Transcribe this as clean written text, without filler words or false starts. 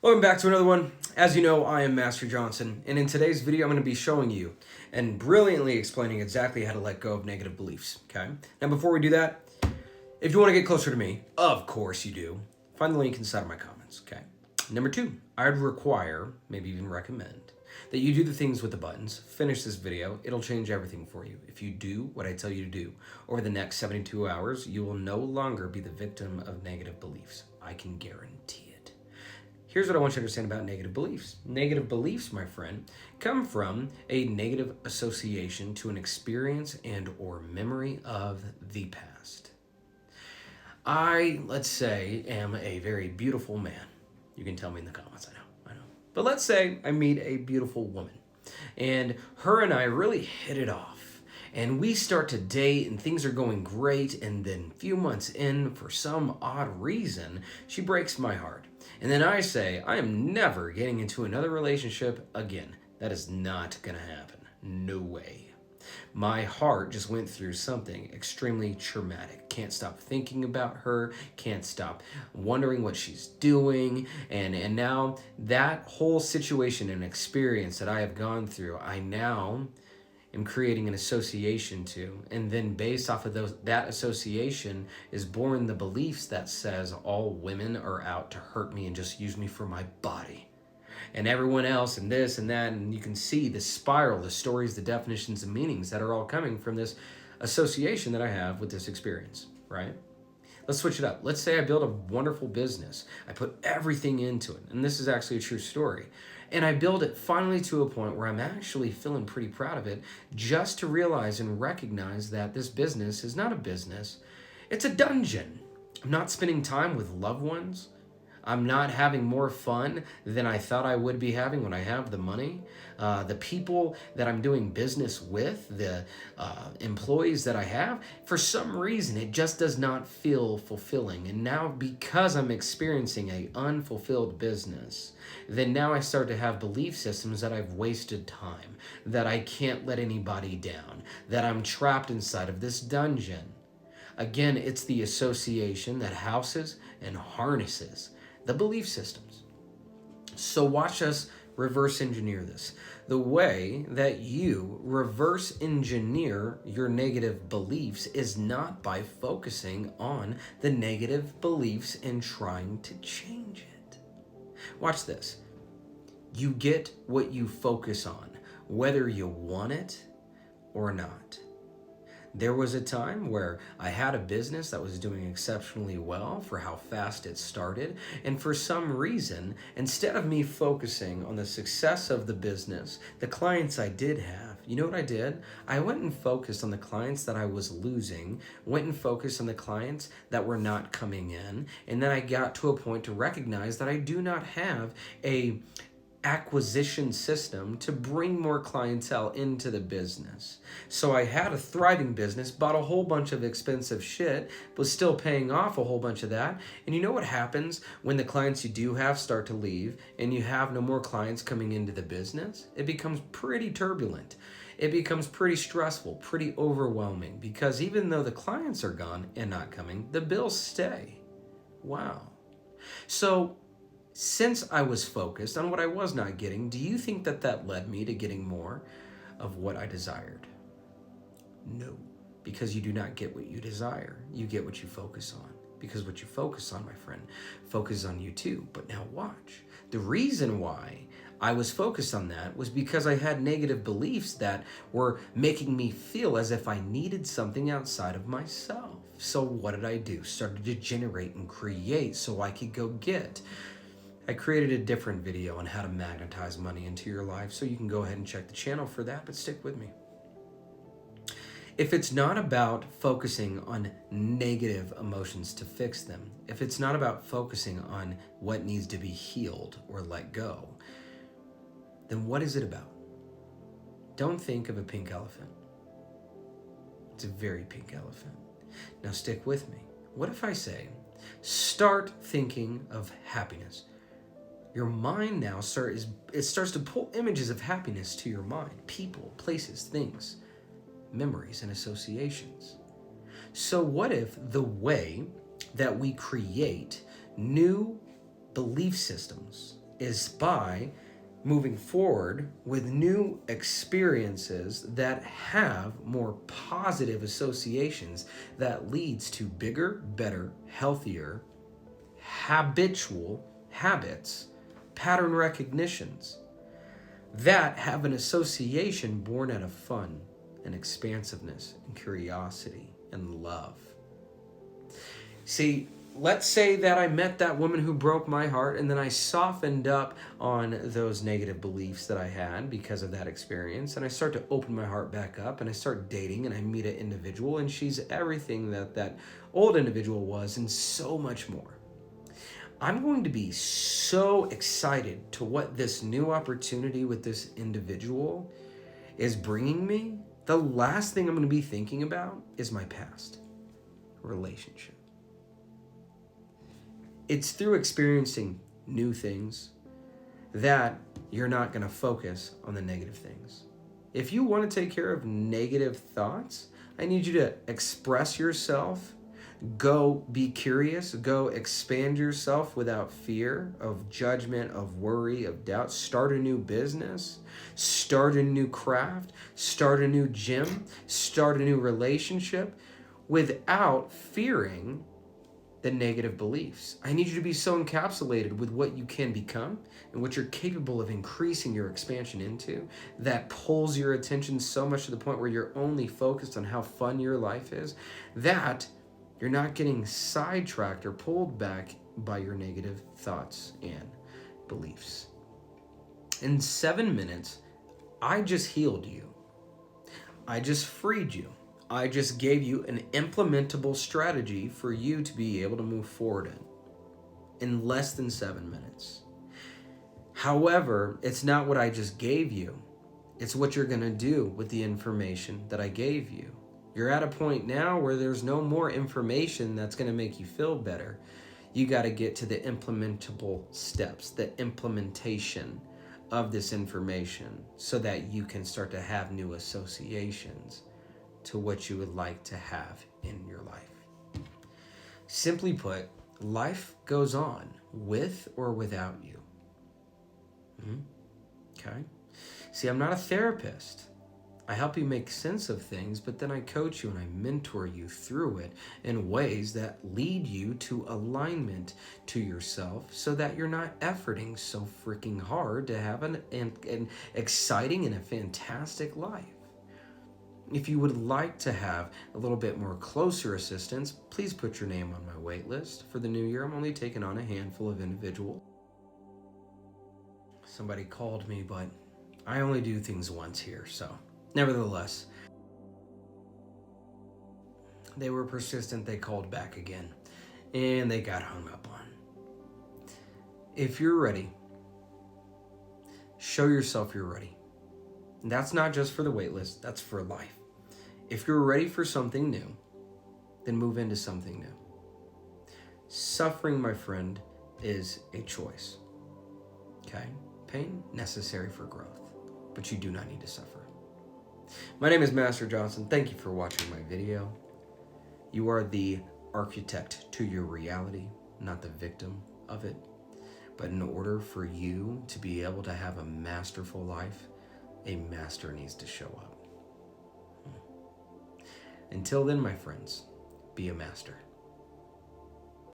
Welcome back to another one. As you know, I am Master Johnson, and in today's video, I'm going to be showing you and brilliantly explaining exactly how to let go of negative beliefs, okay? Now, before we do that, if you want to get closer to me, of course you do, find the link inside of my comments, okay? Number two, I'd require, maybe even recommend, that you do the things with the buttons. Finish this video. It'll change everything for you. If you do what I tell you to do, over the next 72 hours, you will no longer be the victim of negative beliefs. I can guarantee it. Here's what I want you to understand about negative beliefs. Negative beliefs, my friend, come from a negative association to an experience and or memory of the past. I, let's say, am a very beautiful man. You can tell me in the comments, I know. But let's say I meet a beautiful woman, and her and I really hit it off. And we start to date and things are going great, and then a few months in, for some odd reason, she breaks my heart. And then I say, I am never getting into another relationship again. That is not gonna happen. No way. My heart just went through something extremely traumatic. Can't stop thinking about her, can't stop wondering what she's doing, and now that whole situation and experience that I have gone through, I now am creating an association to, and then based off of that association is born the beliefs that says all women are out to hurt me and just use me for my body. And everyone else and this and that, and you can see the spiral, the stories, the definitions, and meanings that are all coming from this association that I have with this experience, right? Let's switch it up. Let's say I build a wonderful business. I put everything into it, and this is actually a true story. And I build it finally to a point where I'm actually feeling pretty proud of it, just to realize and recognize that this business is not a business, it's a dungeon. I'm not spending time with loved ones. I'm not having more fun than I thought I would be having when I have the money. The people that I'm doing business with, the employees that I have, for some reason, it just does not feel fulfilling. And now because I'm experiencing an unfulfilled business, then now I start to have belief systems that I've wasted time, that I can't let anybody down, that I'm trapped inside of this dungeon. Again, it's the association that houses and harnesses the belief systems. So watch us reverse engineer this. The way that you reverse engineer your negative beliefs is not by focusing on the negative beliefs and trying to change it. Watch this. You get what you focus on, whether you want it or not. There was a time where I had a business that was doing exceptionally well for how fast it started, and for some reason, instead of me focusing on the success of the business, the clients I did have, you know what I did? I went and focused on the clients that I was losing, went and focused on the clients that were not coming in, and then I got to a point to recognize that I do not have a acquisition system to bring more clientele into the business. So I had a thriving business, bought a whole bunch of expensive shit, was still paying off a whole bunch of that. And you know what happens when the clients you do have start to leave and you have no more clients coming into the business? It becomes pretty turbulent. It becomes pretty stressful, pretty overwhelming, because even though the clients are gone and not coming, the bills stay. Wow. So since I was focused on what I was not getting, do you think that that led me to getting more of what I desired? No, because you do not get what you desire. You get what you focus on. Because what you focus on, my friend, focuses on you too. But now watch. The reason why I was focused on that was because I had negative beliefs that were making me feel as if I needed something outside of myself. So what did I do? Started to generate and create so I could go get. I created a different video on how to magnetize money into your life, so you can go ahead and check the channel for that, but stick with me. If it's not about focusing on negative emotions to fix them, if it's not about focusing on what needs to be healed or let go, then what is it about? Don't think of a pink elephant. It's a very pink elephant. Now stick with me. What if I say, start thinking of happiness? Your mind now starts to pull images of happiness to your mind. People, places, things, memories, and associations. So what if the way that we create new belief systems is by moving forward with new experiences that have more positive associations that leads to bigger, better, healthier, habitual habits, pattern recognitions that have an association born out of fun and expansiveness and curiosity and love. See, let's say that I met that woman who broke my heart, and then I softened up on those negative beliefs that I had because of that experience, and I start to open my heart back up, and I start dating, and I meet an individual, and she's everything that that old individual was and so much more. I'm going to be so excited to what this new opportunity with this individual is bringing me. The last thing I'm going to be thinking about is my past relationship. It's through experiencing new things that you're not going to focus on the negative things. If you want to take care of negative thoughts, I need you to express yourself. Go be curious. Go expand yourself without fear of judgment, of worry, of doubt. Start a new business. Start a new craft. Start a new gym. Start a new relationship without fearing the negative beliefs. I need you to be so encapsulated with what you can become and what you're capable of increasing your expansion into that pulls your attention so much to the point where you're only focused on how fun your life is, that you're not getting sidetracked or pulled back by your negative thoughts and beliefs. In 7 minutes, I just healed you. I just freed you. I just gave you an implementable strategy for you to be able to move forward in less than 7 minutes. However, it's not what I just gave you. It's what you're going to do with the information that I gave you. You're at a point now where there's no more information that's going to make you feel better. You got to get to the implementable steps, the implementation of this information so that you can start to have new associations to what you would like to have in your life. Simply put, life goes on with or without you. Okay? See, I'm not a therapist. I help you make sense of things, but then I coach you and I mentor you through it in ways that lead you to alignment to yourself so that you're not efforting so freaking hard to have an exciting and a fantastic life. If you would like to have a little bit more closer assistance, please put your name on my wait list. For the new year, I'm only taking on a handful of individuals. Somebody called me, but I only do things once here, so nevertheless, they were persistent. They called back again, and they got hung up on. If you're ready, show yourself you're ready. And that's not just for the wait list, that's for life. If you're ready for something new, then move into something new. Suffering, my friend, is a choice. Okay? Pain, necessary for growth, but you do not need to suffer. My name is Master Johnson. Thank you for watching my video. You are the architect to your reality, not the victim of it. But in order for you to be able to have a masterful life, a master needs to show up. Until then, my friends, be a master.